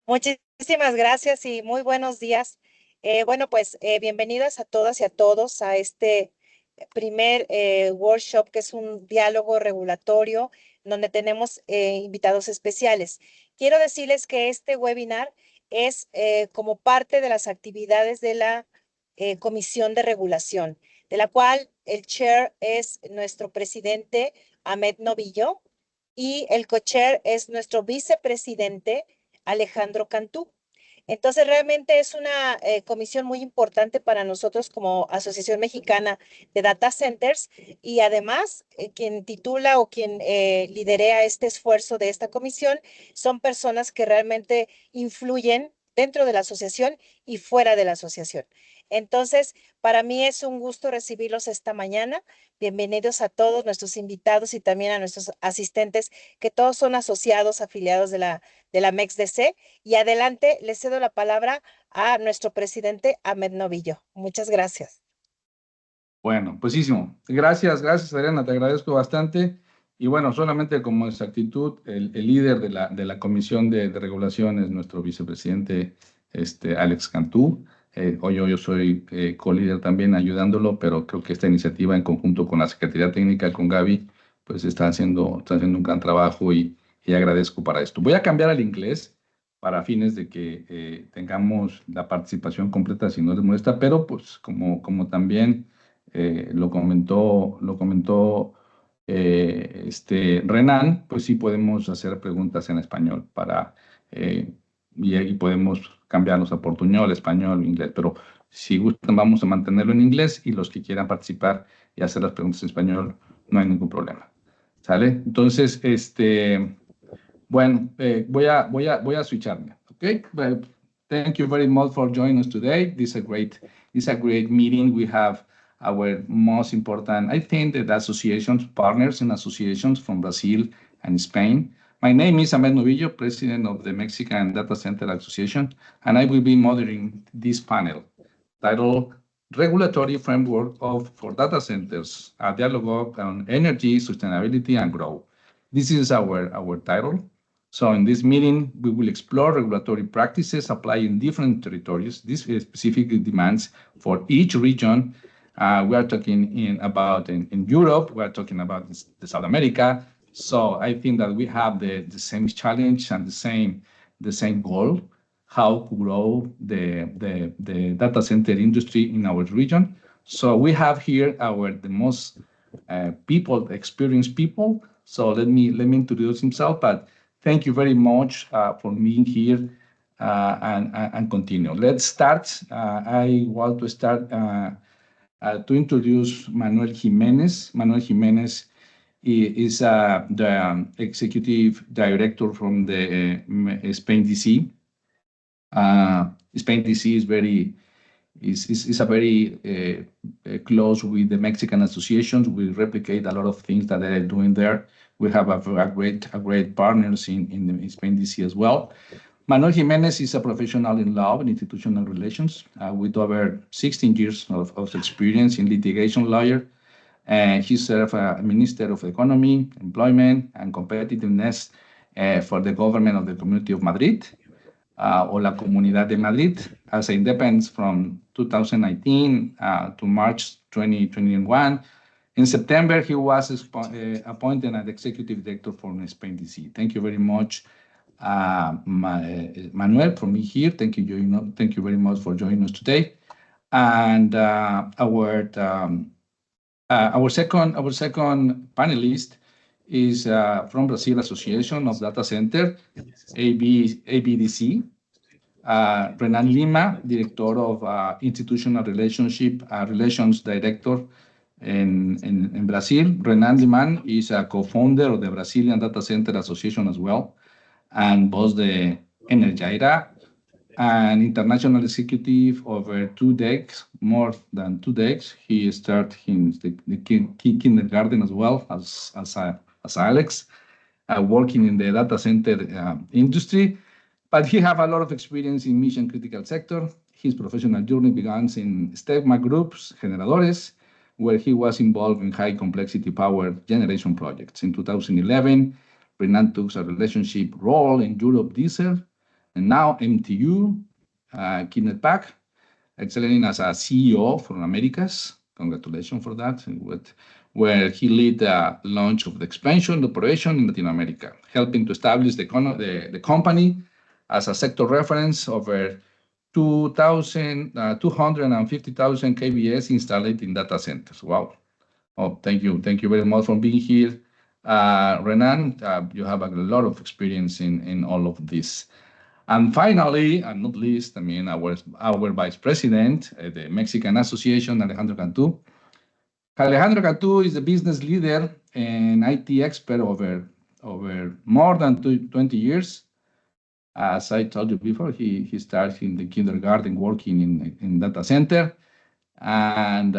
Muchísimas gracias y muy buenos días. Bienvenidas a todas y a todos a este primer workshop que es un diálogo regulatorio donde tenemos invitados especiales. Quiero decirles que este webinar es como parte de las actividades de la Comisión de Regulación, de la cual el chair es nuestro presidente Ahmed Novillo y el co-chair es nuestro vicepresidente Alejandro Cantú. Entonces, realmente es una comisión muy importante para nosotros como Asociación Mexicana de Data Centers y además quien titula o quien liderea este esfuerzo de esta comisión son personas que realmente influyen dentro de la asociación y fuera de la asociación. Entonces, para mí es un gusto recibirlos esta mañana. Bienvenidos a todos nuestros invitados y también a nuestros asistentes, que todos son asociados, afiliados de la MEXDC. Y adelante, le cedo la palabra a nuestro presidente Ahmed Novillo. Muchas gracias. Bueno, muchísimo. Gracias, Adriana, te agradezco bastante. Y bueno, solamente como exactitud, el líder de la Comisión de Regulación es nuestro vicepresidente, Alex Cantú. Hoy yo soy co-líder también ayudándolo, pero creo que esta iniciativa en conjunto con la Secretaría Técnica, con Gaby, pues está haciendo un gran trabajo y agradezco para esto. Voy a cambiar al inglés para fines de que tengamos la participación completa, si no les molesta, pero pues como también lo comentó Renan, pues sí podemos hacer preguntas en español y podemos cambiarnos a portuñol, español, inglés, pero si gustan vamos a mantenerlo en inglés y los que quieran participar y hacer las preguntas en español, no hay ningún problema. ¿Sale? Entonces, voy a switcharme, ¿ok? Thank you very much for joining us today. This is a great meeting. We have our most important, I think, the associations, partners and associations from Brazil and Spain. My name is Ahmed Novillo, president of the Mexican Data Center Association, and I will be moderating this panel titled Regulatory Framework for Data Centers, a dialogue on energy, sustainability, and growth. This is our title. So in this meeting, we will explore regulatory practices applied in different territories. This specific demands for each region. We are talking about in Europe, we are talking about the South America. So I think that we have the same challenge and the same goal, how to grow the data center industry in our region. So we have here the most experienced people. So let me introduce himself, but thank you very much for being here and continue. Let's start. I want to start to introduce Manuel Jimenez. Manuel Jimenez is the executive director from the Spain DC. Spain DC is a very close with the Mexican associations. We replicate a lot of things that they are doing there. We have a great partners in Spain DC as well. Manuel Jimenez is a professional in law and institutional relations with over 16 years of experience in litigation lawyer. He served as Minister of Economy, Employment, and Competitiveness for the government of the Community of Madrid, or la Comunidad de Madrid, as independent from 2019 to March 2021. In September, he was appointed as executive director for Spain DC. Thank you very much, Manuel, for me here. Thank you very much for joining us today. And our second panelist is from Brazil Association of Data Center, ABDC. Renan Lima, Director of Institutional Relations Director in Brazil. Renan Lima is a co-founder of the Brazilian Data Center Association as well, and boss the Energira, an international executive over more than 2 decades. He started in the kindergarten as well as Alex, working in the data center industry. But he has a lot of experience in mission critical sector. His professional journey began in Stegma Group's Generadores, where he was involved in high complexity power generation projects. In 2011, Renan took a relationship role in Europe Diesel, And now MTU, Kenneth Pack, excelling as a CEO for Americas. Congratulations for that. Where he led the launch of the expansion operation in Latin America, helping to establish the company as a sector reference over 250,000 kVs installed in data centers. Wow. Oh, thank you. Thank you very much for being here. Renan, you have a lot of experience in all of this. And finally, and not least, I mean, our vice president, the Mexican Association, Alejandro Cantú. Alejandro Cantú is a business leader and IT expert over more than 20 years. As I told you before, he started in the kindergarten working in data center, and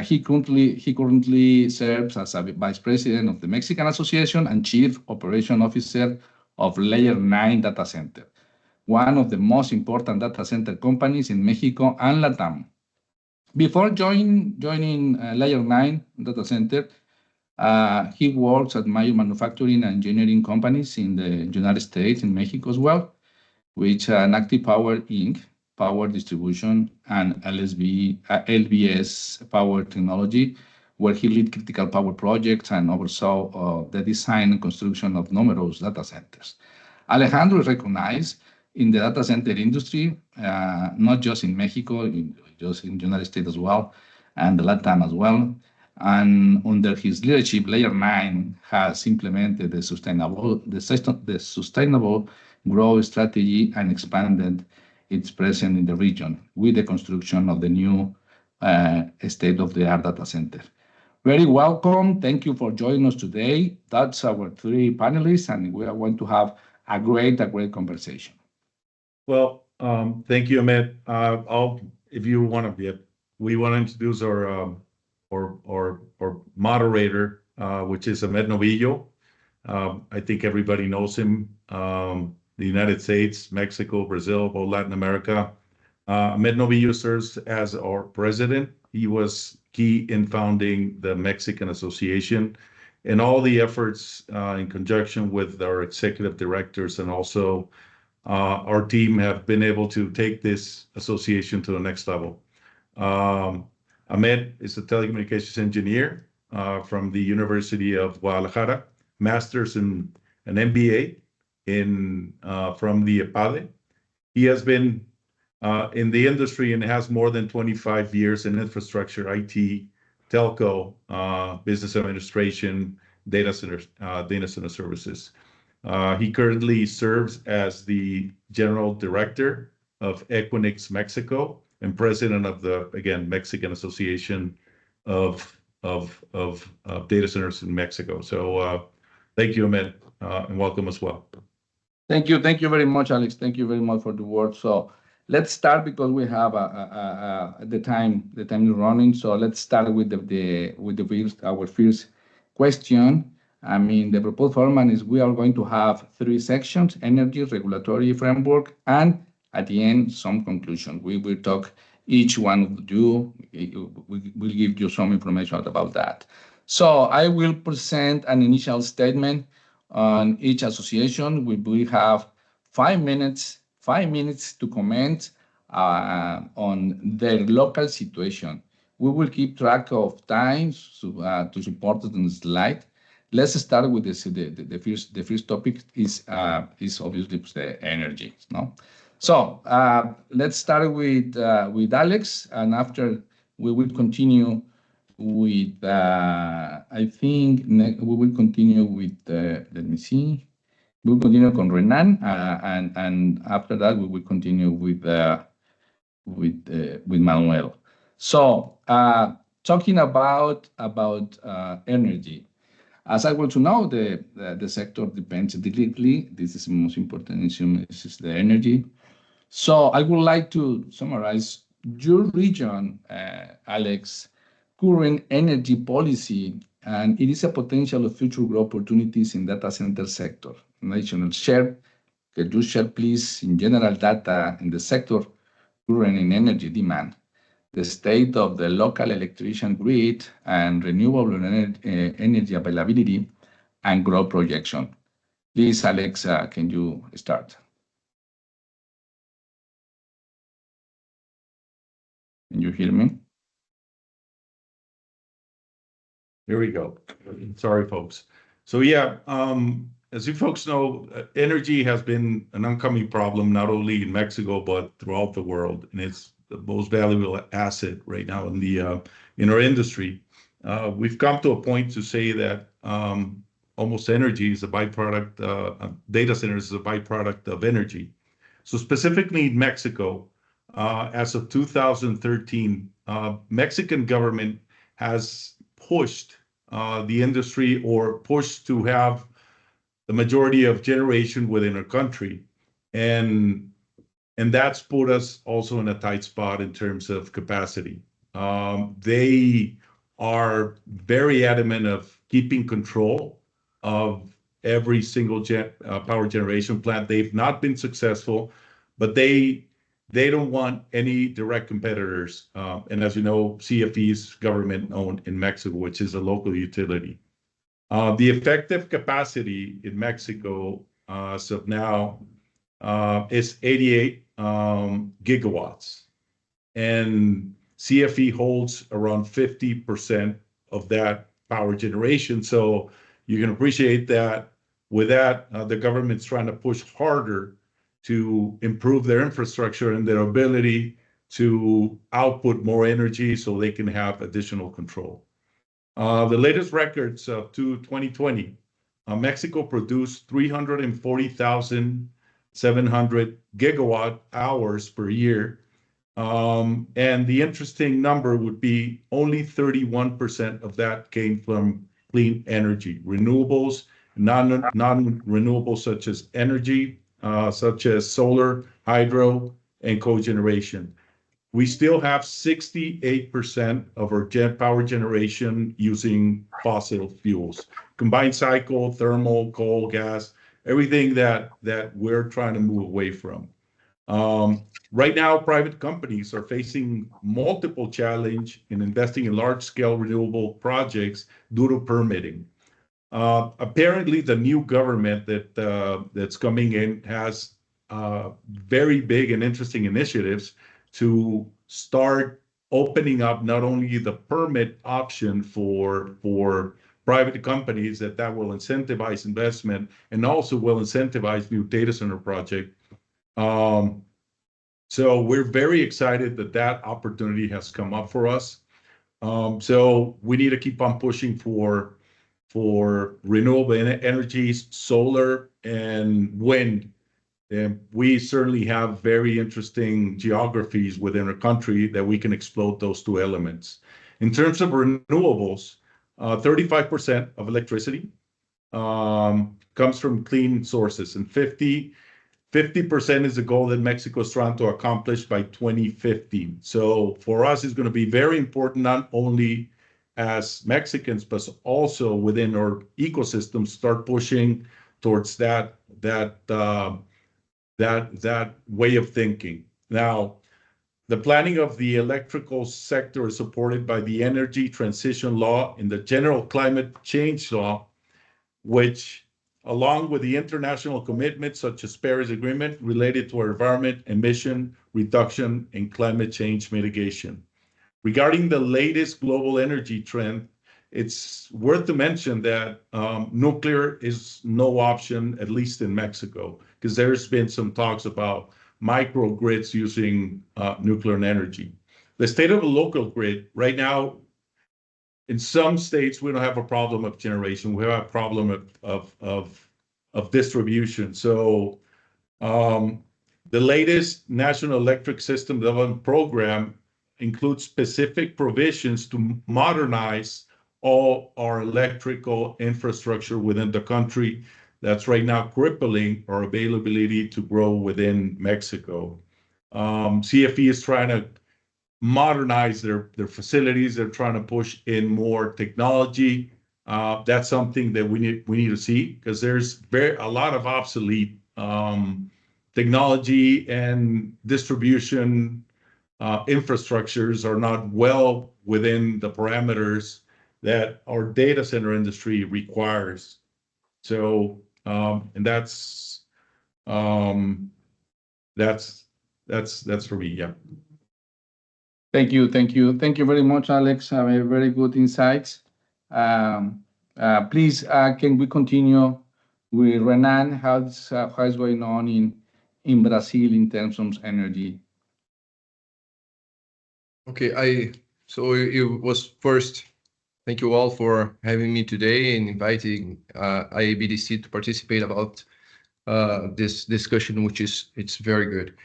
he currently serves as a vice president of the Mexican Association and chief operation officer of Layer 9 Data Center, one of the most important data center companies in Mexico and Latam. Before joining Layer 9 Data Center, he works at major manufacturing and engineering companies in the United States and Mexico as well, which Active Power Inc., Power Distribution, and LBS Power Technology, where he led critical power projects and oversaw the design and construction of numerous data centers. Alejandro is recognized in the data center industry, not just in Mexico, just in the United States as well, and the Latam as well. And under his leadership, Layer 9 has implemented the sustainable growth strategy and expanded its presence in the region with the construction of the new state-of-the-art data center. Very welcome. Thank you for joining us today. That's our three panelists, and we are going to have a great conversation. Well, thank you, Ahmed. If you want to, we want to introduce our moderator, which is Ahmed Novillo. I think everybody knows him. The United States, Mexico, Brazil, both Latin America. Ahmed Novillo serves as our president. He was key in founding the Mexican Association and all the efforts in conjunction with our executive directors, and also our team have been able to take this association to the next level. Ahmed is a telecommunications engineer from the University of Guadalajara, master's in an MBA from the EPADE. He has been in the industry and has more than 25 years in infrastructure, IT, telco, business administration, data center services. He currently serves as the general director of Equinix Mexico and president of the, again, Mexican Association of Data Centers in Mexico. So thank you, Ahmed, and welcome as well. Thank you very much, Alex. Thank you very much for the word. So let's start because we have the time is running. So let's start with our first question. I mean, the proposed format is we are going to have three sections: energy, regulatory framework, and at the end, some conclusion. We will talk each one of you. We'll give you some information about that. So I will present an initial statement on each association. We will have 5 minutes to comment on their local situation. We will keep track of time to support it on the slide. Let's start with the first topic is obviously the energy. No? So let's start with Alex, and after we will continue with I think we will continue with let me see. We'll continue with Renan, and after that we will continue with Manuel. So talking about energy. As I want to know, the sector depends directly. This is the most important issue. This is the energy. So I would like to summarize your region, Alex, current energy policy, and it is a potential of future growth opportunities in data center sector. National share. Could you share, please, in general data in the sector current in energy demand, the state of the local electrician grid and renewable energy availability and growth projection. Please, Alex, can you start? Can you hear me? Here we go. Sorry, folks. So yeah, as you folks know, energy has been an oncoming problem, not only in Mexico, but throughout the world. And it's the most valuable asset right now in our industry. We've come to a point to say that almost energy is a byproduct, data centers is a byproduct of energy. So specifically in Mexico, as of 2013, Mexican government has pushed the industry or pushed to have the majority of generation within our country. And that's put us also in a tight spot in terms of capacity. They are very adamant of keeping control of every single power generation plant. They've not been successful, but they don't want any direct competitors. And as you know, CFE is government-owned in Mexico, which is a local utility. The effective capacity in Mexico as of now is 88 gigawatts. And CFE holds around 50% of that power generation. So you can appreciate that with that, the government's trying to push harder to improve their infrastructure and their ability to output more energy so they can have additional control. The latest records up to 2020, Mexico produced 340,700 gigawatt hours per year. And the interesting number would be only 31% of that came from clean energy, renewables, non-renewables such as energy, such as solar, hydro, and cogeneration. We still have 68% of our power generation using fossil fuels, combined cycle, thermal, coal, gas, everything that we're trying to move away from. Right now, private companies are facing multiple challenges in investing in large-scale renewable projects due to permitting. Apparently, the new government that's coming in has very big and interesting initiatives to start opening up not only the permit option for private companies that will incentivize investment and also will incentivize new data center projects. So we're very excited that opportunity has come up for us. So we need to keep on pushing for renewable energies, solar, and wind. And we certainly have very interesting geographies within our country that we can exploit those two elements. In terms of renewables, 35% of electricity comes from clean sources, and 50% is the goal that Mexico is trying to accomplish by 2050. So for us, it's going to be very important, not only as Mexicans, but also within our ecosystem, start pushing towards that way of thinking. Now, the planning of the electrical sector is supported by the Energy Transition Law and the General Climate Change Law, which, along with the international commitments such as Paris Agreement related to our environment, emission reduction, and climate change mitigation. Regarding the latest global energy trend, it's worth to mention that nuclear is no option, at least in Mexico, because there's been some talks about microgrids using nuclear energy. The state of a local grid right now, in some states, we don't have a problem of generation. We have a problem of distribution. So the latest National Electric System Development Program includes specific provisions to modernize all our electrical infrastructure within the country that's right now crippling our availability to grow within Mexico. CFE is trying to modernize their facilities. They're trying to push in more technology. That's something that we need to see, because there's a lot of obsolete technology, and distribution infrastructures are not well within the parameters that our data center industry requires. So, and that's for me, yeah. Thank you, thank you. Thank you very much, Alex. Very good insights. Please, can we continue with Renan? How's going on in Brazil in terms of energy? Okay, so it was first, thank you all for having me today and inviting IABDC to participate about this discussion, it's very good.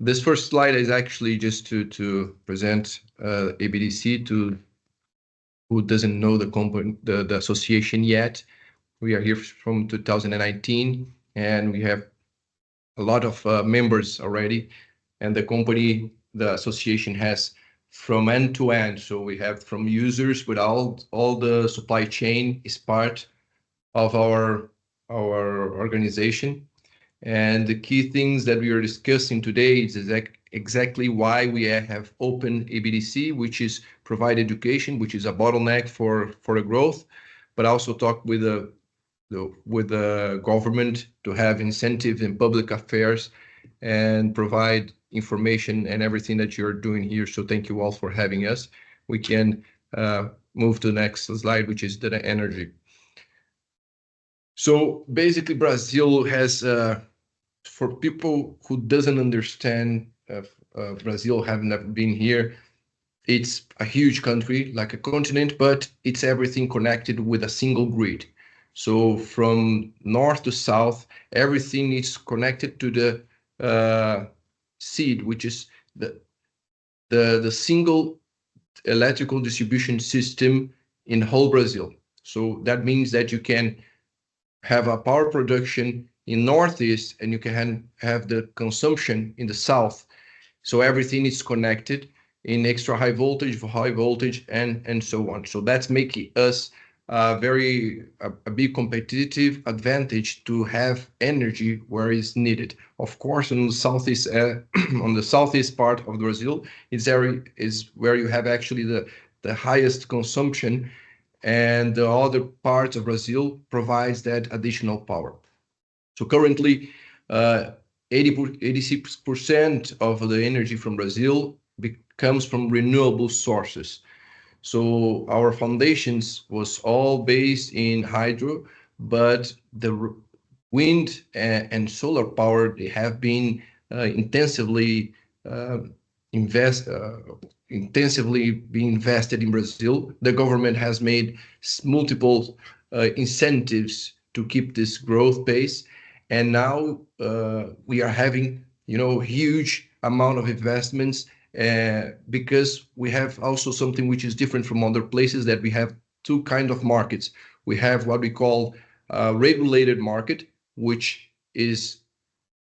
This first slide is actually just to present ABDC to who doesn't know the company, the association yet. We are here from 2019, and we have a lot of members already. And the company, the association has from end to end. So we have from users, but all the supply chain is part of our organization. And the key things that we are discussing today is exactly why we have opened ABDC, which is provide education, which is a bottleneck for the growth, but also talk with the government to have incentives in public affairs and provide information and everything that you're doing here. So thank you all for having us. We can move to the next slide, which is the energy. So basically, Brazil has, for people who doesn't understand Brazil, have never been here, it's a huge country, like a continent, but it's everything connected with a single grid. So from north to south, everything is connected to the seed, which is the single electrical distribution system in whole Brazil. So that means that you can have a power production in northeast and you can have the consumption in the south. So everything is connected in extra high voltage, and so on. So that's making us a big competitive advantage to have energy where it's needed. Of course, on the southeast on the southeast part of Brazil is where you have actually the highest consumption, and the other parts of Brazil provides that additional power. So currently, 86% of the energy from Brazil comes from renewable sources. So our foundations was all based in hydro, but the wind and solar power, they have been intensively invested in Brazil. The government has made multiple incentives to keep this growth pace, and now we are having huge amount of investments. Because we have also something which is different from other places, that we have two kind of markets. We have what we call a regulated market, which is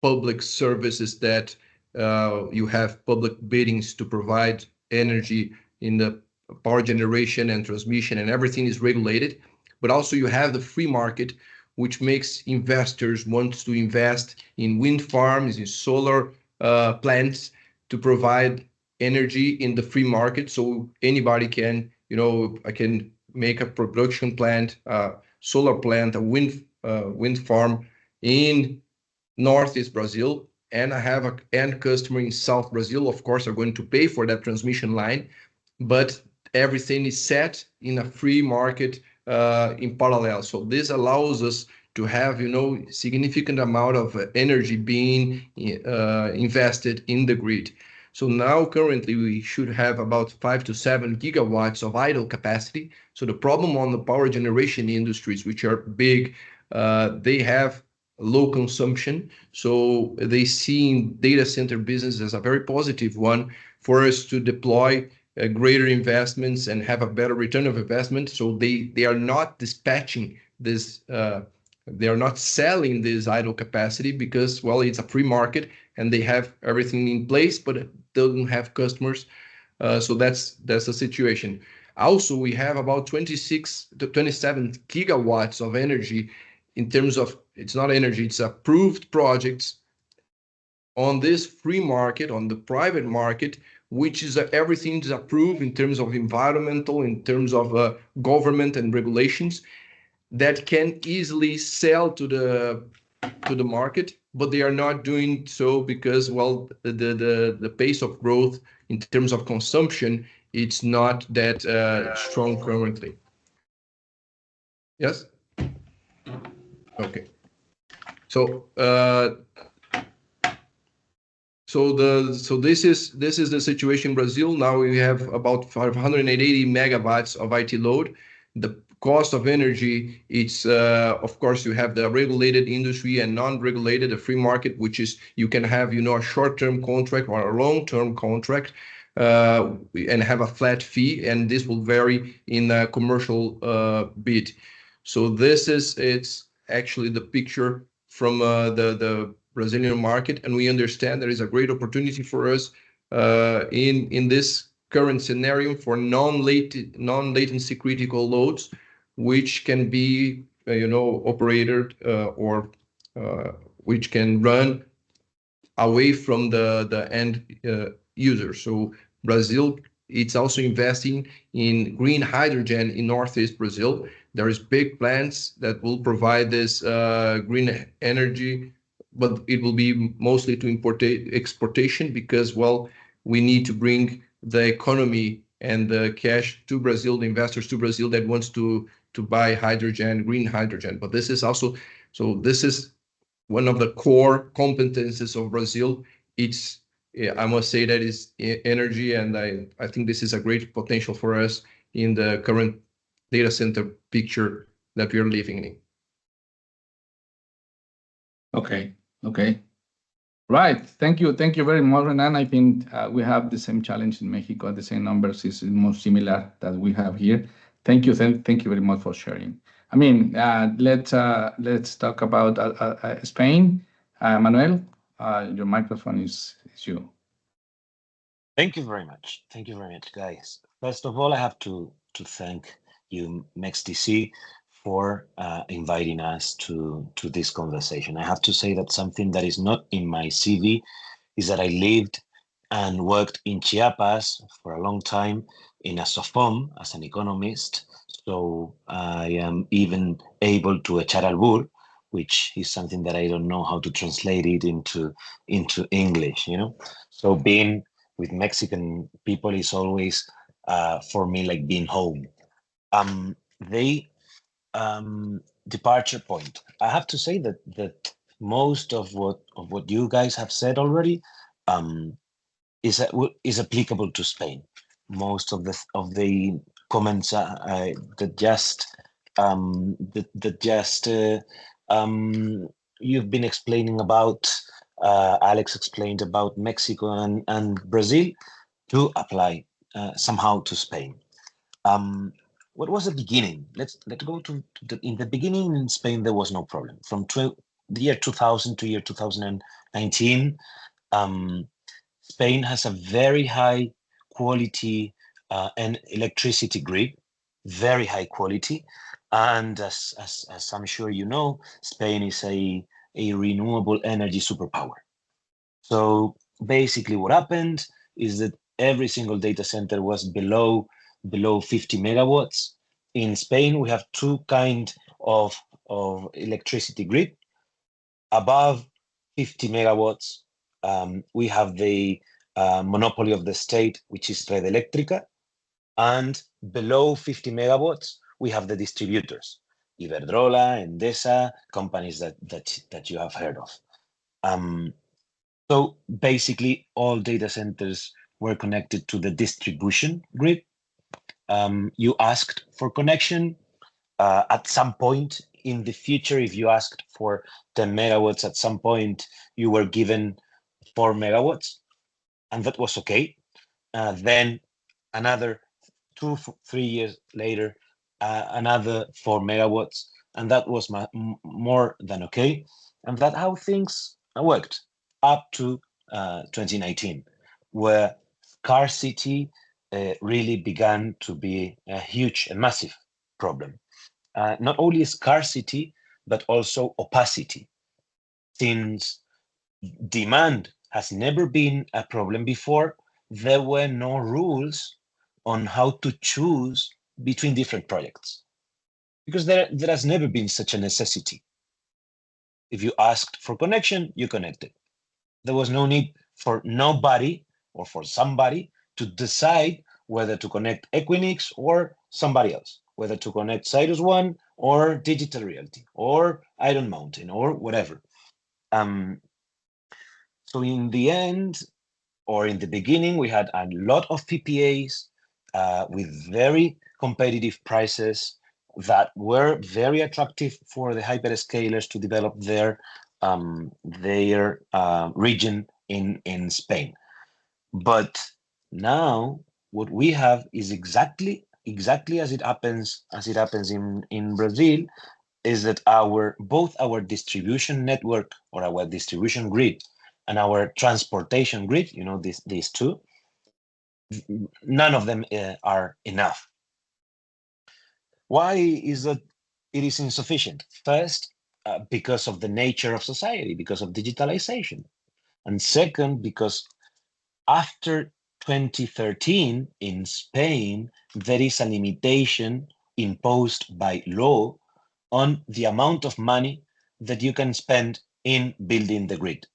public services that you have public biddings to provide energy in the power generation and transmission, and everything is regulated. But also you have the free market, which makes investors want to invest in wind farms, in solar plants, to provide energy in the free market. So anybody can, I can make a production plant, a solar plant, a wind farm in Northeast Brazil, and I have an end customer in South Brazil. Of course, are going to pay for that transmission line, but everything is set in a free market in parallel. So this allows us to have, significant amount of energy being invested in the grid. So now currently we should have about 5 to 7 gigawatts of idle capacity. So the problem on the power generation industries, which are big, they have low consumption. So they see in data center business as a very positive one for us to deploy greater investments and have a better return of investment. So they are not dispatching this, they are not selling this idle capacity because, well, it's a free market and they have everything in place, but it doesn't have customers. So that's the situation. Also, we have about 26 to 27 gigawatts of energy in terms of, it's not energy, it's approved projects on this free market, on the private market, which is everything is approved in terms of environmental, in terms of government and regulations, that can easily sell to the market but they are not doing so because, well, the pace of growth in terms of consumption, it's not that strong currently. Yes? Okay. So this is the situation in Brazil. Now we have about 580 megawatts of IT load. The cost of energy, it's of course you have the regulated industry and non-regulated, a free market, which is you can have a short-term contract or a long-term contract and have a flat fee, and this will vary in a commercial bid. So it's actually the picture from the Brazilian market, and we understand there is a great opportunity for us in this current scenario for non-latency critical loads, which can be operated or which can run away from the end user. So Brazil, it's also investing in green hydrogen in Northeast Brazil. There is big plants that will provide this green energy, but it will be mostly to exportation because, well, we need to bring the economy and the cash to Brazil, the investors to Brazil that wants to buy hydrogen, green hydrogen. But this is also, so this is one of the core competences of Brazil. It's, I must say that is energy, and I think this is a great potential for us in the current data center picture that we are living in. Okay. Right. Thank you very much, Renan. I think we have the same challenge in Mexico. The same numbers is more similar that we have here. Thank you very much for sharing. I mean, let's talk about Spain. Manuel, your microphone is you. Thank you very much, guys. First of all, I have to thank you, MEXDC, for inviting us to this conversation. I have to say that something that is not in my CV is that I lived and worked in Chiapas for a long time in a SOFOM as an economist. So I am even able to echar albur, which is something that I don't know how to translate it into English, So being with Mexican people is always for me like being home. Departure point. I have to say that most of what you guys have said already is applicable to Spain. Most of the comments that just you've been explaining about, Alex explained about Mexico and Brazil, to apply somehow to Spain. What was the beginning? Let's go to in the beginning in Spain. There was no problem. From the year 2000 to year 2019, Spain has a very high quality and electricity grid, very high quality, and as I'm sure you know, Spain is a renewable energy superpower. So basically, what happened is that every single data center was below 50 megawatts. In Spain, we have two kinds of electricity grid. Above 50 megawatts, we have the monopoly of the state, which is Red Eléctrica. And below 50 megawatts, we have the distributors, Iberdrola, Endesa, companies that you have heard of. So basically, all data centers were connected to the distribution grid. You asked for connection. At some point in the future, if you asked for 10 megawatts, at some point you were given 4 megawatts, and that was okay. Then another 2-3 years later, another 4 megawatts, and that was more than okay. And that's how things worked up to 2019, where scarcity really began to be a huge and massive problem. Not only scarcity, but also opacity. Since demand has never been a problem before, there were no rules on how to choose between different projects, because there has never been such a necessity. If you asked for connection, you connected. There was no need for nobody or for somebody to decide whether to connect Equinix or somebody else, whether to connect Cyrus One or Digital Realty or Iron Mountain or whatever. So in the end, or in the beginning, we had a lot of PPAs with very competitive prices that were very attractive for the hyperscalers to develop their region in Spain. But now what we have is exactly as it happens in Brazil, is that both our distribution network or our distribution grid and our transportation grid, you know, these two, none of them are enough. Why is that it is insufficient? First, because of the nature of society, because of digitalization. And second, because after 2013 in Spain, there is a limitation imposed by law on the amount of money that you can spend in building the grid.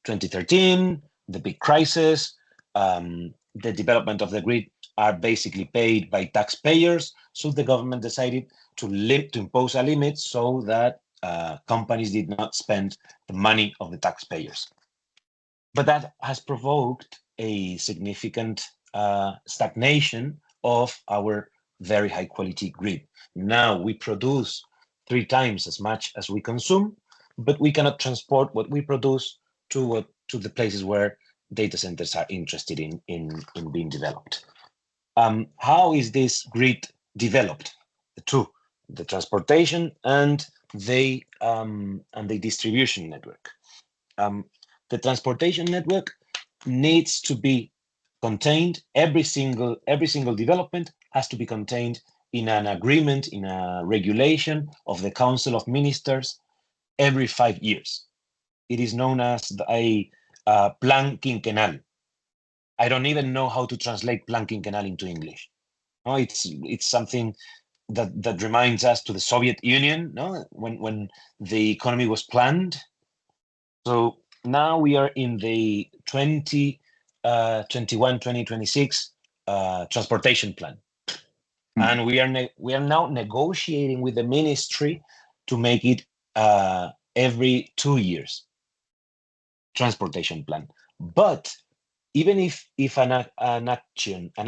2013, the big crisis, the development of the grid are basically paid by taxpayers. So the government decided to impose a limit so that companies did not spend the money of the taxpayers. But that has provoked a significant stagnation of our very high quality grid. Now we produce 3 times as much as we consume, but we cannot transport what we produce to the places where data centers are interested in being developed. How is this grid developed? The two, the transportation and the distribution network. The transportation network needs to be contained. Every single development has to be contained in an agreement, in a regulation of the Council of Ministers every 5 years. It is known as a plan quinquenal. I don't even know how to translate plan quinquenal into English. No, it's something that reminds us to the Soviet Union, no, when the economy was planned. So now we are in the 2021-2026 transportation plan, and we are now negotiating with the ministry to make it every 2 years transportation plan. But even if an action, a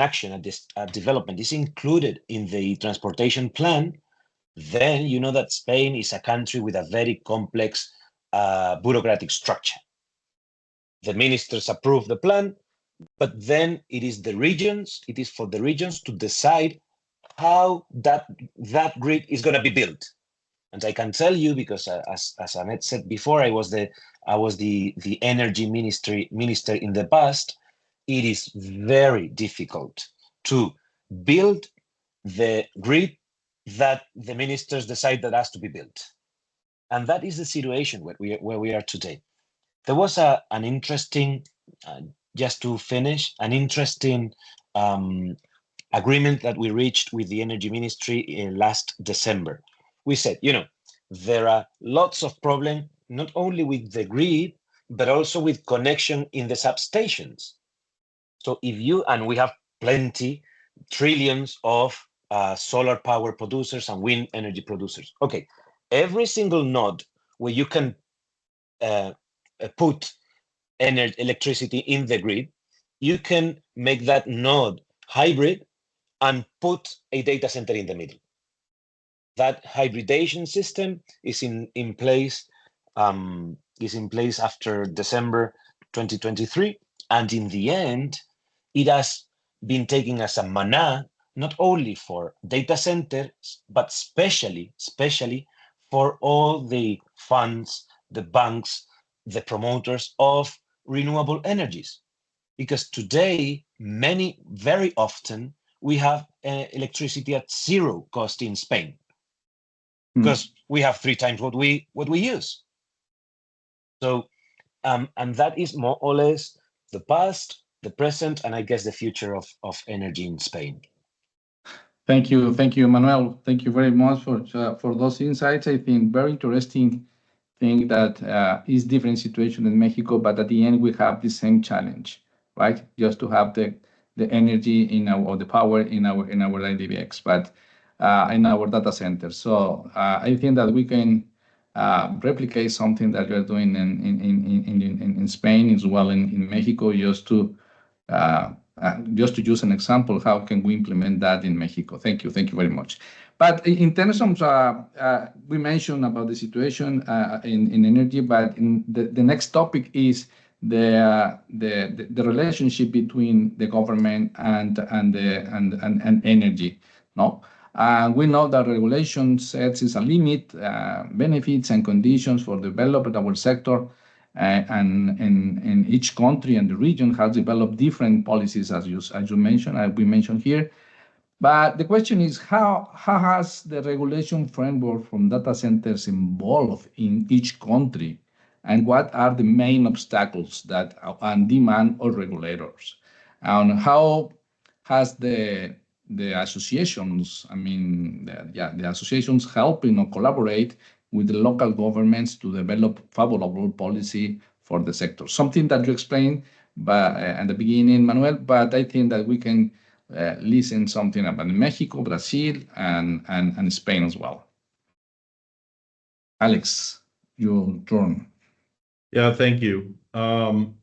development is included in the transportation plan, then you know that Spain is a country with a very complex bureaucratic structure. The ministers approve the plan, but then it is for the regions to decide how that grid is going to be built. And I can tell you, because as Annette said before, I was the energy minister in the past. It is very difficult to build the grid that the ministers decide that has to be built. And that is the situation where we are today. There was an interesting, just to finish, an interesting agreement that we reached with the Energy Ministry in last December. We said, you know, there are lots of problems, not only with the grid, but also with connection in the substations. So and we have plenty, trillions of solar power producers and wind energy producers. Okay, every single node where you can put electricity in the grid, you can make that node hybrid and put a data center in the middle. That hybridization system is in place after December 2023, and in the end, it has been taken as a manna, not only for data centers, but especially for all the funds, the banks, the promoters of renewable energies. Because today, very often, we have electricity at zero cost in Spain, because we have 3 times what we use. So, and that is more or less the past, the present, and I guess the future of energy in Spain. Thank you, Manuel. Thank you very much for those insights. I think very interesting think that is different situation in Mexico, but at the end we have the same challenge, right? Just to have the energy in our, or the power in our IDBX, but in our data centers. So I think that we can replicate something that you're doing in Spain as well in Mexico, just to use an example. How can we implement that in Mexico? Thank you very much. But in terms of, we mentioned about the situation in energy, but the next topic is the relationship between the government and energy. No, we know that regulation sets a limit, benefits and conditions for developing our sector, and each country and the region has developed different policies, as you mentioned, we mentioned here. But the question is, how has the regulation framework from data centers evolved in each country, and what are the main obstacles that and demand or regulators, and how has the associations, the associations helping or collaborate with the local governments to develop favorable policy for the sector? Something that you explained at the beginning, Manuel, but I think that we can listen something about Mexico, Brazil, and Spain as well. Alex, your turn. Yeah, thank you. One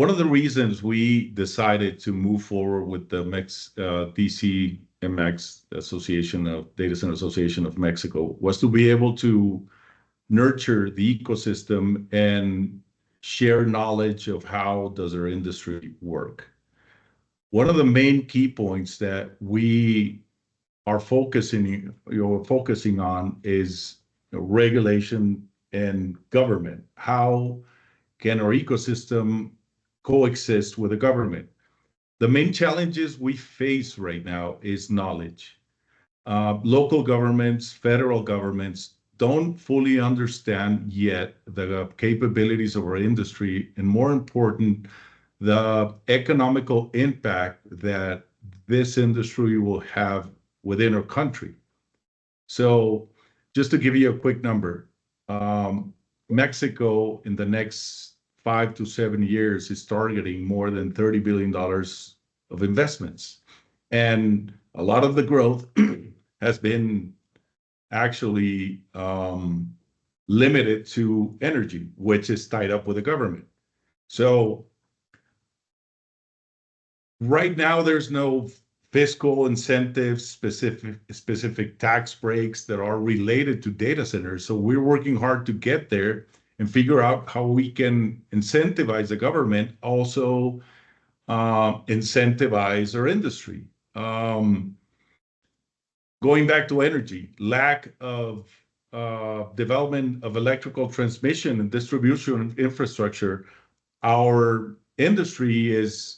of the reasons we decided to move forward with the MEXDC MX Association of Data Center Association of Mexico was to be able to nurture the ecosystem and share knowledge of how does our industry work. One of the main key points that we are focusing on is regulation and government. How can our ecosystem coexist with the government? The main challenges we face right now is knowledge. Local governments, federal governments don't fully understand yet the capabilities of our industry, and more important, the economical impact that this industry will have within our country. So just to give you a quick number, Mexico in the next 5 to 7 years is targeting more than $30 billion of investments. And a lot of the growth has been actually limited to energy, which is tied up with the government. So right now, there's no fiscal incentives, specific tax breaks that are related to data centers. So we're working hard to get there and figure out how we can incentivize the government, also incentivize our industry. Going back to energy, lack of development of electrical transmission and distribution infrastructure, our industry is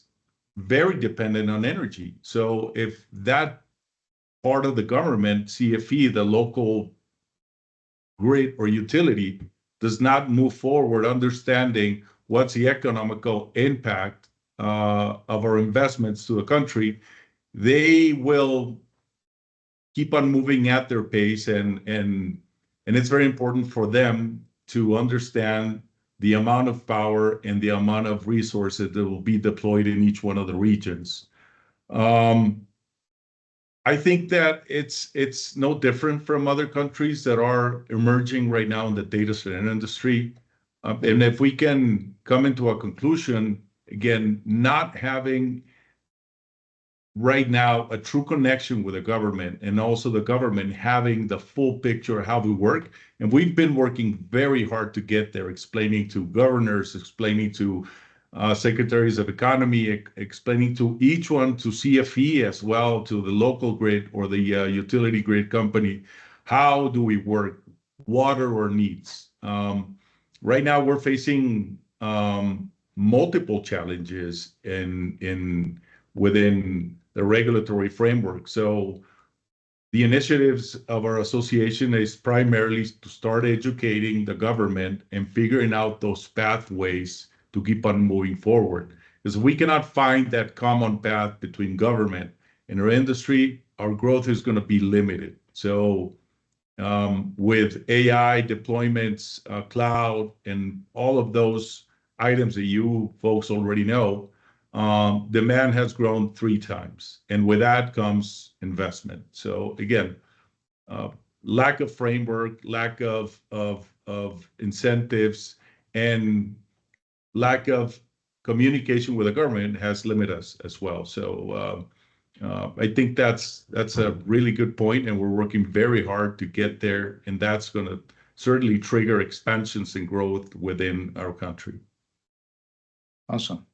very dependent on energy. So if that part of the government, CFE, the local grid or utility, does not move forward understanding what's the economical impact of our investments to the country, they will keep on moving at their pace, and it's very important for them to understand the amount of power and the amount of resources that will be deployed in each one of the regions. I think that it's no different from other countries that are emerging right now in the data center industry. And if we can come into a conclusion, again, not having right now a true connection with the government, and also the government having the full picture of how we work. And we've been working very hard to get there, explaining to governors, explaining to secretaries of economy, explaining to each one, to CFE as well, to the local grid or the utility grid company, how do we work, what are our needs? Right now, we're facing multiple challenges within the regulatory framework. So the initiatives of our association is primarily to start educating the government and figuring out those pathways to keep on moving forward. Because we cannot find that common path between government and our industry, our growth is going to be limited. So with AI deployments, cloud, and all of those items that you folks already know, demand has grown 3 times. And with that comes investment. So again, lack of framework, lack of incentives, and lack of communication with the government has limited us as well. So I think that's a really good point, and we're working very hard to get there, and that's going to certainly trigger expansions and growth within our country. Awesome.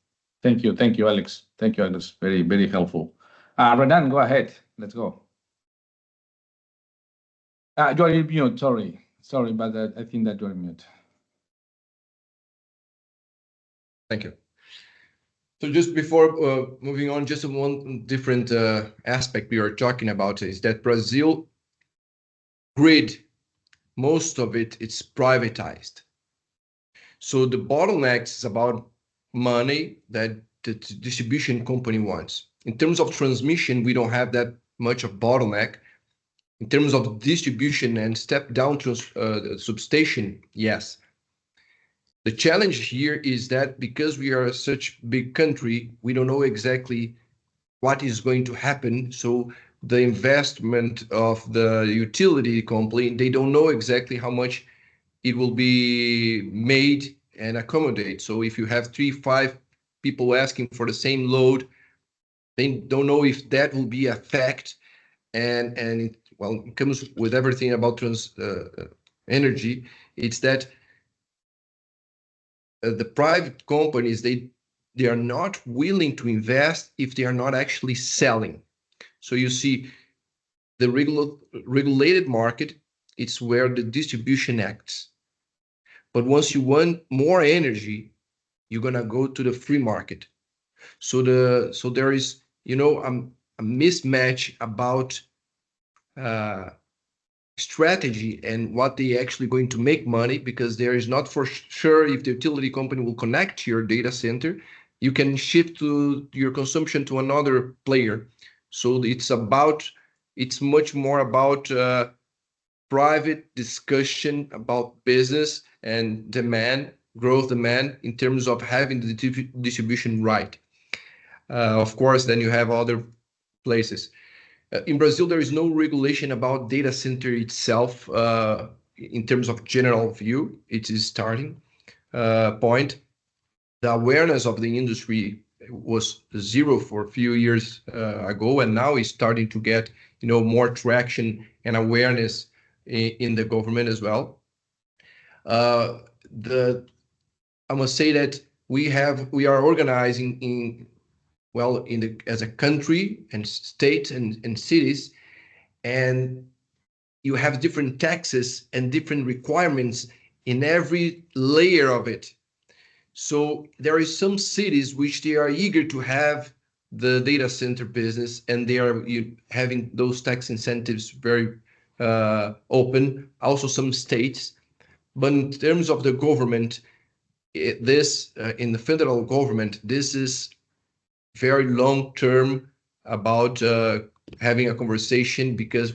Thank you, Alex. Thank you, Alex. Very, very helpful. Renan, go ahead. Let's go. You're in mute. Sorry, but I think that you're in mute. Thank you. So just before moving on, just one different aspect we are talking about is that Brazil grid, most of it's privatized. So the bottlenecks is about money that the distribution company wants. In terms of transmission, we don't have that much of bottleneck. In terms of distribution and step down to substation, yes. The challenge here is that because we are such a big country, we don't know exactly what is going to happen. So the investment of the utility company, they don't know exactly how much it will be made and accommodate. So if you have 3-5 people asking for the same load, they don't know if that will be a fact. And it comes with everything about energy. It's that the private companies, they are not willing to invest if they are not actually selling. So you see the regulated market, it's where the distribution acts. But once you want more energy, you're gonna go to the free market. So there is, a mismatch about strategy and what they actually going to make money, because there is not for sure if the utility company will connect to your data center, you can shift to your consumption to another player. So it's much more about private discussion about business and growth demand in terms of having the distribution right. Of course, then you have other places. In Brazil, there is no regulation about data center itself in terms of general view. It is starting point. The awareness of the industry was zero for a few years ago, and now it's starting to get more traction and awareness in the government as well. I must say that we are organizing as a country and state and cities, and you have different taxes and different requirements in every layer of it. So there is some cities which they are eager to have the data center business, and they are having those tax incentives very open. Also some states, but in terms of the government, in the federal government, this is very long term about having a conversation, because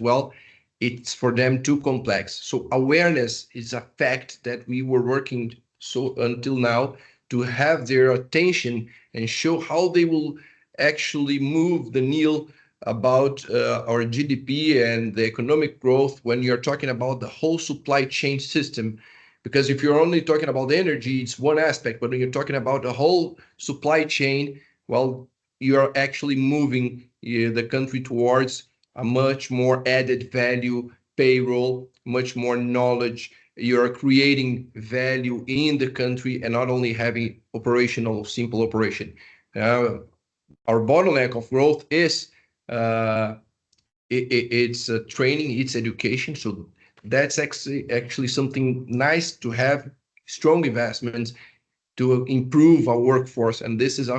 it's for them too complex. So awareness is a fact that we were working until now to have their attention and show how they will actually move the needle about our GDP and the economic growth when you're talking about the whole supply chain system. Because if you're only talking about energy, it's one aspect, but when you're talking about the whole supply chain, you are actually moving the country towards a much more added value payroll, much more knowledge. You are creating value in the country and not only having simple operation. Our bottleneck of growth is it's training, it's education. So that's actually something nice to have strong investments to improve our workforce. And this is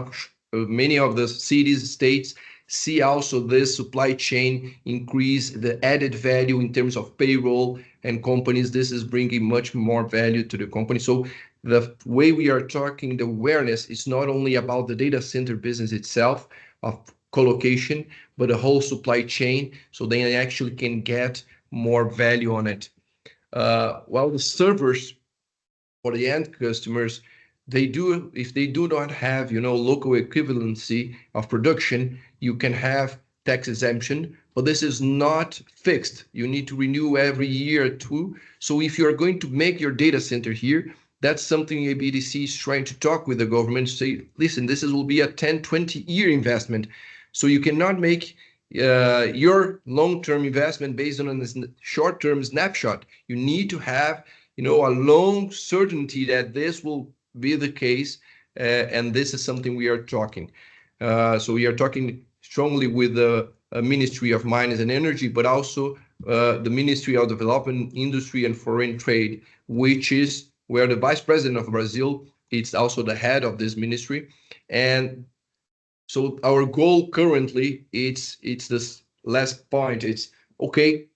many of the cities, states see also this supply chain increase the added value in terms of payroll and companies. This is bringing much more value to the company. So the way we are talking, the awareness is not only about the data center business itself of colocation, but the whole supply chain. So they actually can get more value on it. While the servers for the end customers, if they do not have, local equivalency of production, you can have tax exemption, but this is not fixed. You need to renew every year or two. So if you're going to make your data center here, that's something ABDC is trying to talk with the government, say, listen, will be a 10, 20-year investment. So you cannot make your long-term investment based on a short-term snapshot. You need to have, a long certainty that this will be the case, and this is something we are talking. So we are talking strongly with the Ministry of Mines and Energy, but also the Ministry of Development, Industry and Foreign Trade, which is where the Vice President of Brazil, it's also the head of this ministry. And so our goal currently, it's this last point. It's okay.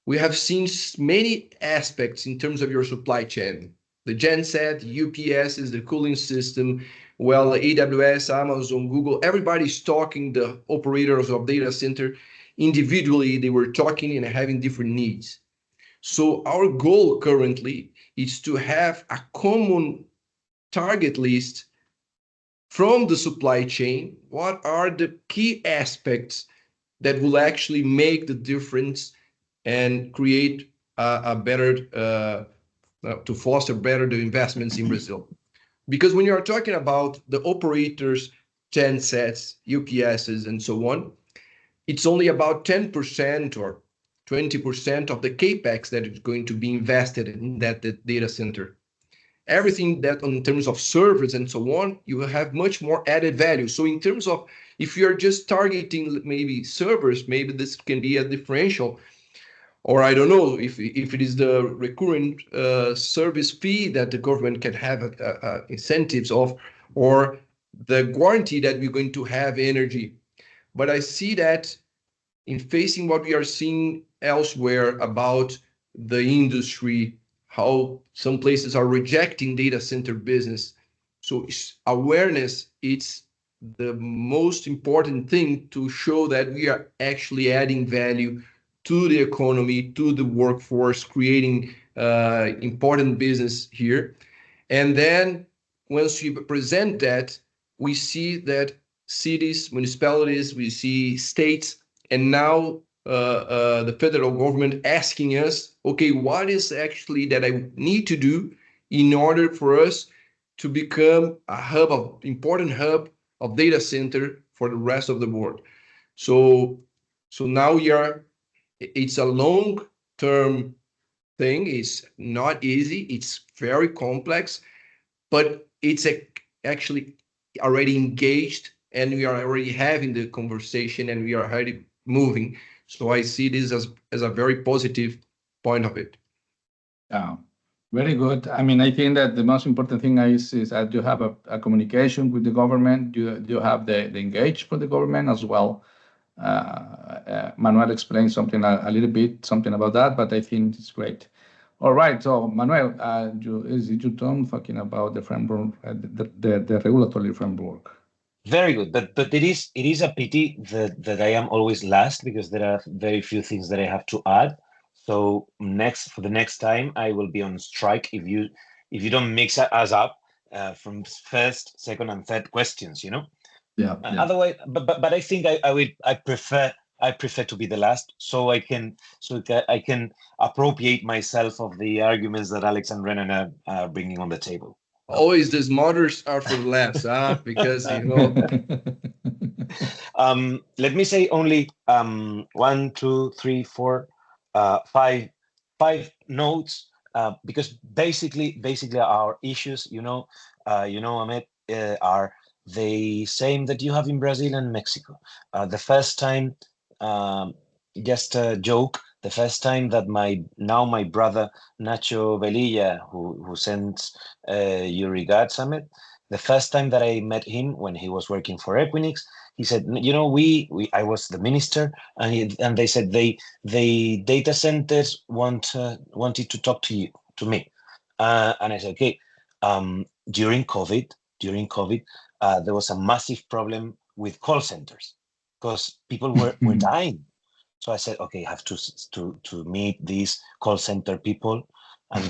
We have seen many aspects in terms of your supply chain. The genset, UPS is the cooling system. Well, AWS, Amazon, Google, everybody's talking, the operators of data center. Individually, they were talking and having different needs. So our goal currently is to have a common target list from the supply chain. What are the key aspects that will actually make the difference and create a better, to foster better the investments in Brazil? Because when you are talking about the operators, gensets, UPSs, and so on, it's only about 10% or 20% of the capex that is going to be invested in that data center. Everything that in terms of servers and so on, you will have much more added value. So in terms of, if you're just targeting maybe servers, maybe this can be a differential, or I don't know if it is the recurrent service fee that the government can have incentives of, or the guarantee that we're going to have energy. But I see that in facing what we are seeing elsewhere about the industry, how some places are rejecting data center business. So awareness, it's the most important thing to show that we are actually adding value to the economy, to the workforce, creating important business here. And then once we present that, we see that cities, municipalities, we see states, and now the federal government asking us, okay, what is actually that I need to do in order for us to become a hub of important hub of data center for the rest of the world? So now it's a long-term thing. It's not easy. It's very complex, but it's actually already engaged, and we are already having the conversation, and we are already moving. So I see this as a very positive point of it. Yeah, very good. I mean, I think that the most important thing is that you have a communication with the government. You have the engage for the government as well. Manuel explained something a little bit, something about that, but I think it's great. All right, so Manuel, is it your turn talking about the framework, the regulatory framework? Very good, but it is a pity that I am always last, because there are very few things that I have to add. So for the next time, I will be on strike if you don't mix us up from first, second, and third questions. Yeah. Otherwise, but I think I prefer to be the last, so I can appropriate myself of the arguments that Alex and Renan are bringing on the table. Always the smarters are for last, because let me say only 1, 2, 3, 4, 5 notes, because basically our issues, Ahmed, are the same that you have in Brazil and Mexico. The first time, just a joke, the first time that my brother Nacho Velilla, who sends you regards, Ahmed, the first time that I met him when he was working for Equinix, he said, I was the minister, and they said the data centers wanted to talk to me, and I said, okay. During COVID, there was a massive problem with call centers because people were dying. So I said, okay, I have to meet these call center people. And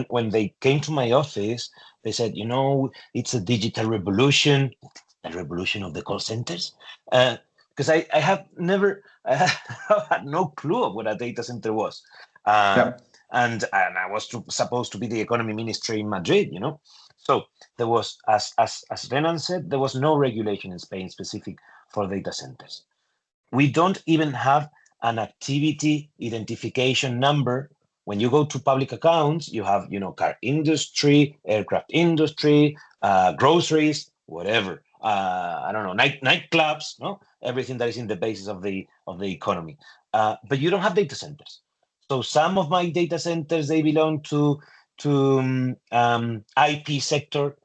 when they came to my office, they said, you know, it's a digital revolution, the revolution of the call centers. Because I had no clue of what a data center was. And I was supposed to be the economy minister in Madrid, you know. So there was, as Renan said, there was no regulation in Spain specific for data centers. We don't even have an activity identification number. When you go to public accounts, you have, you know, car industry, aircraft industry, groceries, whatever. I don't know, nightclubs, no, everything that is in the basis of the economy. But you don't have data centers. So some of my data centers, they belong to IP sector.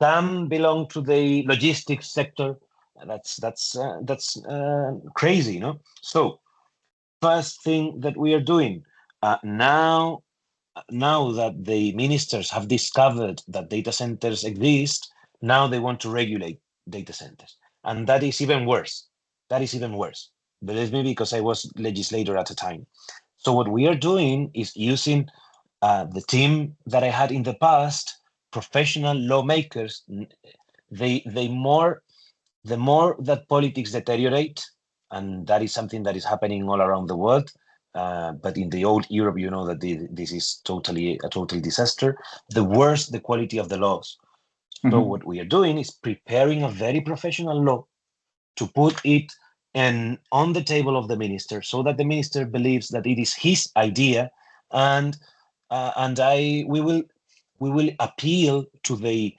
Some belong to the logistics sector. That's crazy, you know. So first thing that we are doing now that the ministers have discovered that data centers exist, now they want to regulate data centers, and that is even worse. That is even worse. Believe me, because I was legislator at the time. So what we are doing is using the team that I had in the past, professional lawmakers. The more that politics deteriorate, and that is something that is happening all around the world. But in the old Europe, you know that this is a total disaster. The worse the quality of the laws. So what we are doing is preparing a very professional law to put it on the table of the minister, so that the minister believes that it is his idea, and we will appeal to the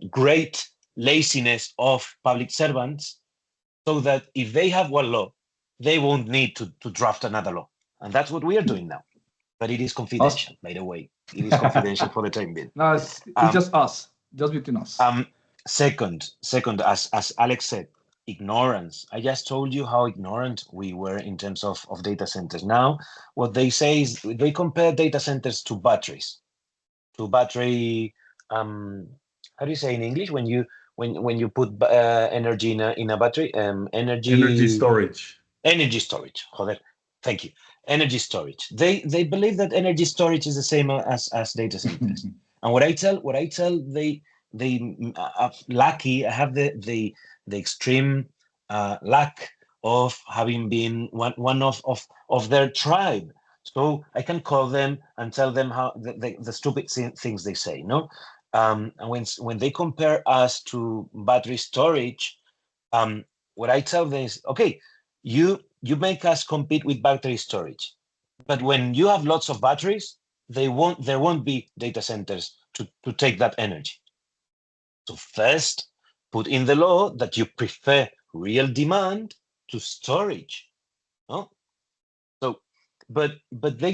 great laziness of public servants, so that if they have one law, they won't need to draft another law. And that's what we are doing now. But it is confidential, by the way. It is confidential for the time being. No, it's just us, just between us. Second, as Alex said, ignorance. I just told you how ignorant we were in terms of data centers. Now, what they say is they compare data centers to batteries, to battery. How do you say in English when you put energy in a battery? Energy storage. Energy storage. Joder, thank you. Energy storage. They believe that energy storage is the same as data centers. And what I tell they lucky. I have the extreme lack of having been one of their tribe. So I can call them and tell them how the stupid things they say, no? And when they compare us to battery storage, what I tell them is, okay, you make us compete with battery storage, but when you have lots of batteries, there won't be data centers to take that energy. So first, put in the law that you prefer real demand to storage, no? So, but they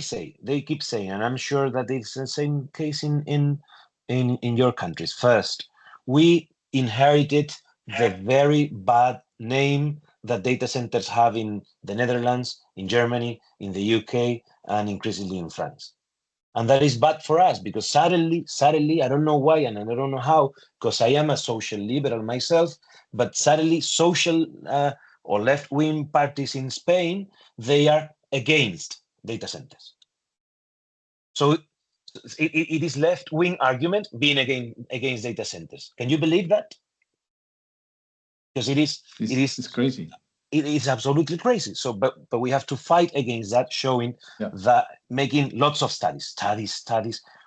keep saying, and I'm sure that it's the same case in your countries. First, we inherited the very bad name that data centers have in the Netherlands, in Germany, in the UK, and increasingly in France. And that is bad for us, because suddenly, I don't know why, and I don't know how, because I am a social liberal myself, but suddenly social or left-wing parties in Spain, they are against data centers. So it is left-wing argument being against data centers. Can you believe that? Because it's crazy. It is absolutely crazy. So, but we have to fight against that, showing that, making lots of studies.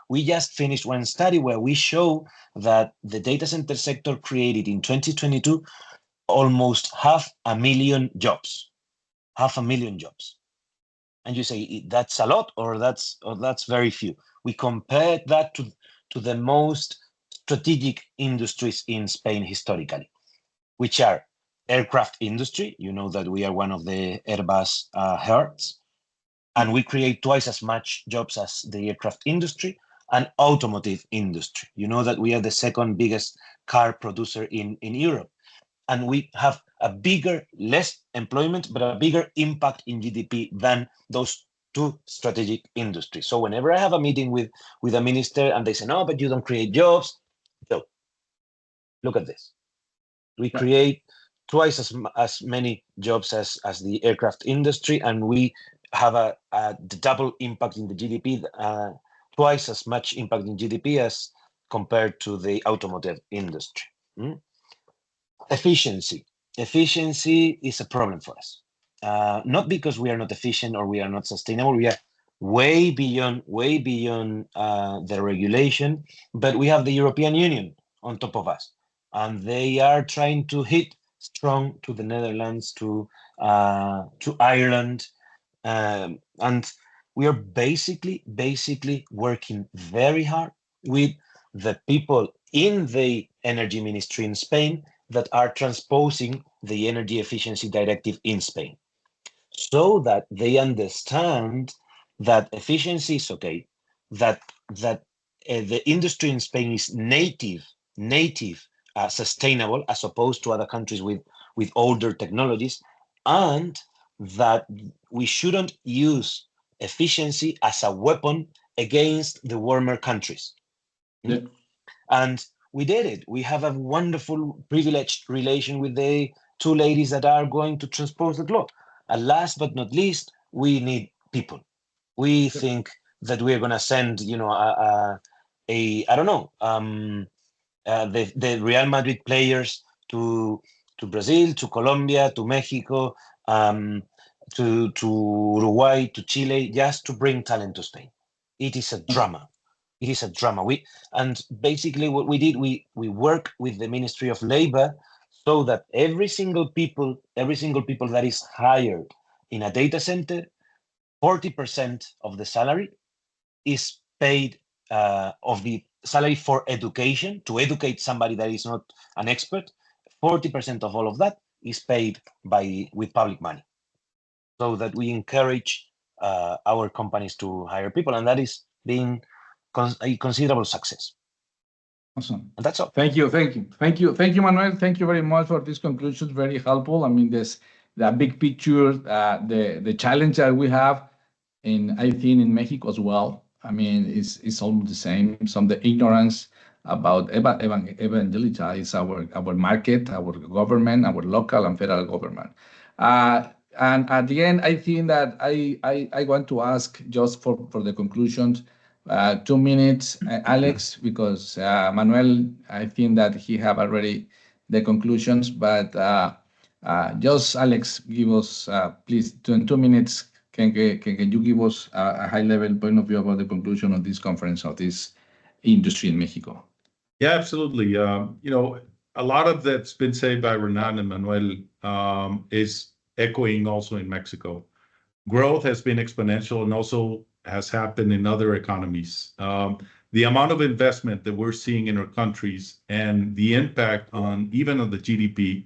We just finished one study where we show that the data center sector created in 2022 almost 500,000 jobs. 500,000 jobs. And you say that's a lot, or that's very few. We compared that to the most strategic industries in Spain historically, which are aircraft industry. You know that we are one of the Airbus hearts, and we create twice as much jobs as the aircraft industry. And automotive industry. You know that we are the second biggest car producer in Europe, and we have less employment, but a bigger impact in GDP than those two strategic industries. So whenever I have a meeting with a minister and they say, no, but you don't create jobs. So look at this. We create twice as many jobs as the aircraft industry, and we have a double impact in the GDP, twice as much impact in GDP as compared to the automotive industry. Efficiency is a problem for us. Not because we are not efficient or we are not sustainable. We are way beyond the regulation, but we have the European Union on top of us, and they are trying to hit strong to the Netherlands, to Ireland, and we are basically working very hard with the people in the energy ministry in Spain that are transposing the energy efficiency directive in Spain, so that they understand that efficiency is okay, that the industry in Spain is native sustainable, as opposed to other countries with older technologies, and that we shouldn't use efficiency as a weapon against the warmer countries. Yeah. And we did it. We have a wonderful, privileged relation with the two ladies that are going to transpose the law. And last but not least, we need people. We think that we're going to send, the Real Madrid players to Brazil, to Colombia, to Mexico, to Uruguay, to Chile, just to bring talent to Spain. It is a drama. It is a drama. And basically what we did, we work with the Ministry of Labor so that every single people that is hired in a data center, 40% of the salary is paid of the salary for education, to educate somebody that is not an expert. 40% of all of that is paid with public money, so that we encourage our companies to hire people, and that is being a considerable success. Awesome. And that's all. Thank you, Manuel. Thank you very much for these conclusions. Very helpful. I mean, the big picture, the challenge that we have I think in Mexico as well. I mean, it's almost the same. Some of the ignorance about evangelize our market, our government, our local and federal government. And at the end, I think that I want to ask just for the conclusions, 2 minutes, Alex, because Manuel, I think that he have already the conclusions, but just Alex, give us, please, 2 minutes. Can you give us a high-level point of view about the conclusion of this conference of this industry in Mexico? Yeah, absolutely. A lot of that's been said by Renan and Manuel is echoing also in Mexico. Growth has been exponential and also has happened in other economies. The amount of investment that we're seeing in our countries and the impact on even on the GDP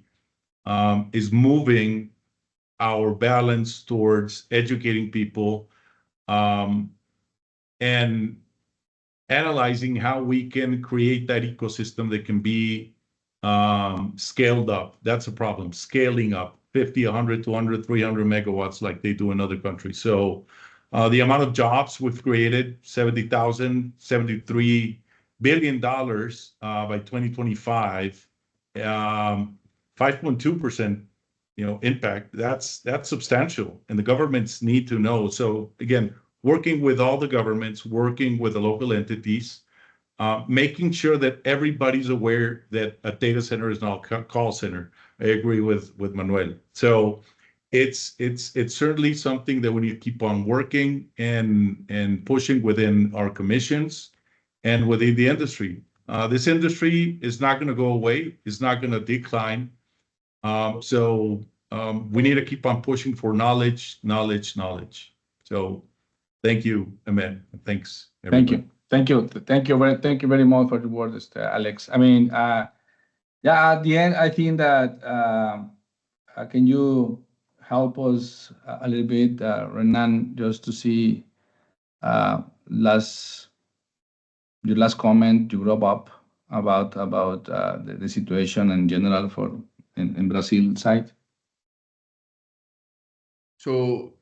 is moving our balance towards educating people and analyzing how we can create that ecosystem that can be scaled up. That's a problem, scaling up 50, 100, 200, 300 megawatts like they do in other countries. So the amount of jobs we've created, 70,000, $73 billion by 2025, 5.2%, impact. That's substantial, and the governments need to know. So again, working with all the governments, working with the local entities, making sure that everybody's aware that a data center is not a call center. I agree with Manuel. So it's certainly something that we need to keep on working and pushing within our commissions and within the industry. This industry is not going to go away. It's not going to decline. So we need to keep on pushing for knowledge. So thank you, Ahmed. Thanks, everybody. Thank you very much for the words, Alex. I mean, at the end, I think that can you help us a little bit, Renan, just to see your last comment you wrap up about the situation in general in Brazil side? So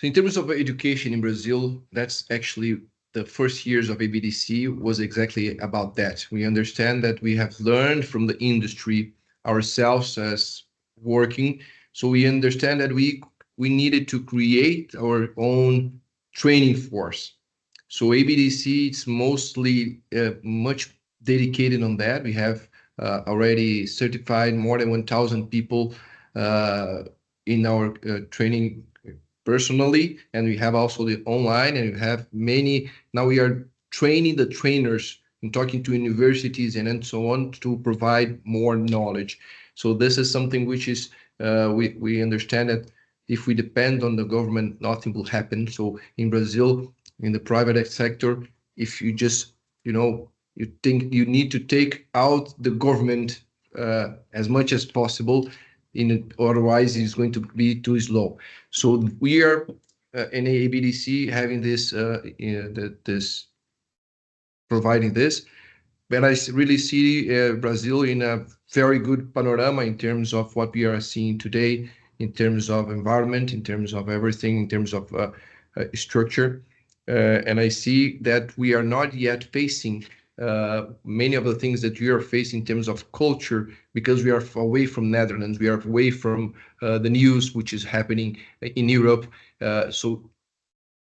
in terms of education in Brazil, that's actually the first years of ABDC was exactly about that. We understand that we have learned from the industry ourselves as working. So we understand that we needed to create our own training force. So ABDC, it's mostly much dedicated on that. We have already certified more than 1,000 people in our training personally, and we have also the online, and we have many. Now we are training the trainers and talking to universities and so on to provide more knowledge. So this is something which is we understand that if we depend on the government, nothing will happen. So in Brazil, in the private sector, if you just, you think you need to take out the government as much as possible, otherwise it's going to be too slow. So we are in ABDC having this, this providing this, but I really see Brazil in a very good panorama in terms of what we are seeing today, in terms of environment, in terms of everything, in terms of structure. And I see that we are not yet facing many of the things that we are facing in terms of culture, because we are away from Netherlands, we are away from the news which is happening in Europe. So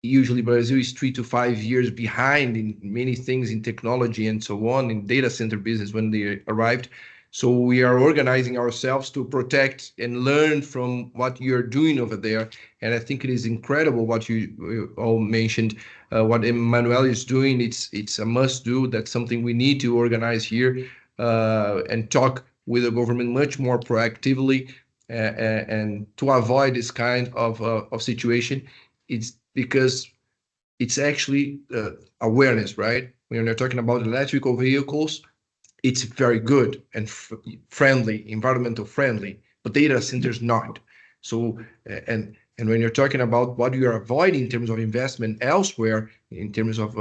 usually Brazil is 3 to 5 years behind in many things, in technology and so on, in data center business when they arrived. So we are organizing ourselves to protect and learn from what you're doing over there. And I think it is incredible what you all mentioned, what Emmanuel is doing. It's a must do. That's something we need to organize here and talk with the government much more proactively and to avoid this kind of situation. It's because it's actually awareness, right? When you're talking about electrical vehicles, it's very good and friendly, environmental friendly, but data centers not. So, and when you're talking about what you are avoiding in terms of investment elsewhere, in terms of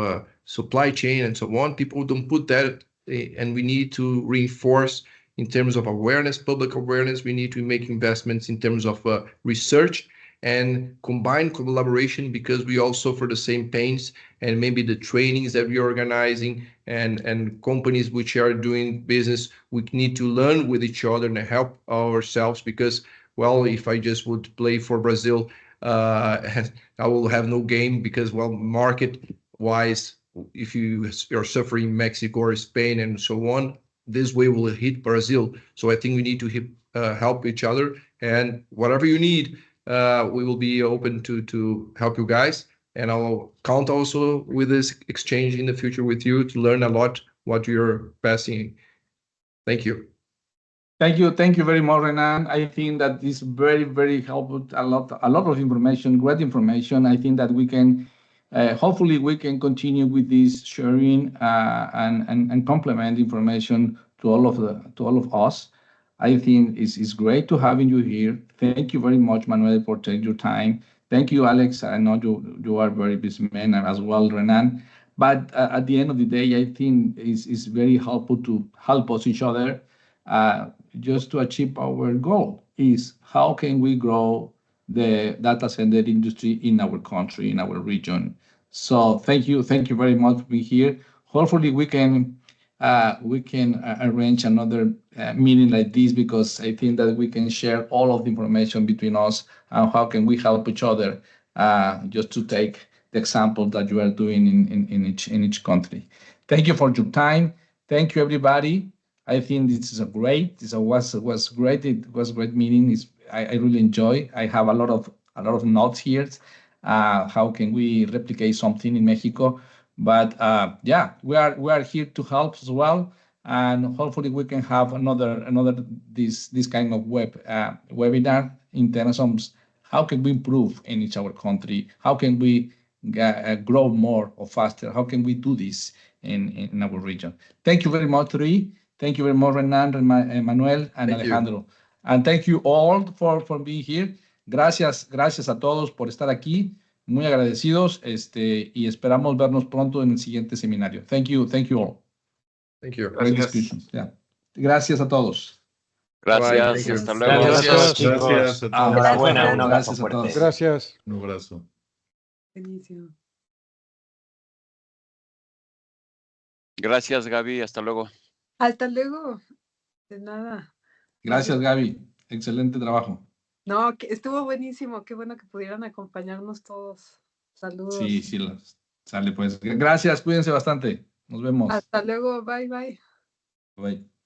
supply chain and so on, people don't put that, and we need to reinforce in terms of awareness, public awareness. We need to make investments in terms of research and combine collaboration, because we all suffer the same pains, and maybe the trainings that we are organizing and companies which are doing business, we need to learn with each other and help ourselves, because, well, if I just would play for Brazil, I will have no game, because, well, market wise, if you're suffering Mexico or Spain and so on, this way will hit Brazil. So I think we need to help each other, and whatever you need, we will be open to help you guys, and I'll count also with this exchange in the future with you to learn a lot what you're passing. Thank you. Thank you very much, Renan. I think that this very helpful. A lot of information, great information. I think that we can, hopefully, we can continue with this sharing and complement information to all of us. I think it's great to having you here. Thank you very much, Manuel, for taking your time. Thank you, Alex. I know you are very busy man as well, Renan. But at the end of the day, I think it's very helpful to help us each other just to achieve our goal. Is how can we grow the data center industry in our country, in our region. So thank you very much for being here. Hopefully we can arrange another meeting like this, because I think that we can share all of the information between us and how can we help each other, just to take the example that you are doing in each country. Thank you for your time. Thank you, everybody. I think this is great. This was great. It was a great meeting. I really enjoy. I have a lot of notes here. How can we replicate something in Mexico? But yeah, we are here to help as well, and hopefully we can have another this kind of webinar in terms of how can we improve in each our country, how can we grow more or faster, how can we do this in our region. Thank you very much, Rui. Thank you very much, Renan, Manuel, and Thank Alejandro. You. And thank you all for being here. Gracias a todos por estar aquí. Muy agradecidos, y esperamos vernos pronto en el siguiente seminario. Thank you all. Thank you. Great discussions. Yeah. Gracias a todos. Gracias, Bye. hasta luego. Gracias a todos, chicos. Gracias a todos. Enhorabuena, un abrazo Gracias a fuerte. todos. Gracias. Un abrazo. Buenísimo. Gracias, Gaby, hasta luego. Hasta luego. De nada. Gracias, Gaby. Excelente trabajo. No, estuvo buenísimo. Qué bueno que pudieran acompañarnos todos. Saludos. Sí, sale pues. Gracias, cuídense bastante. Nos vemos. Hasta luego. Bye, bye. Bye.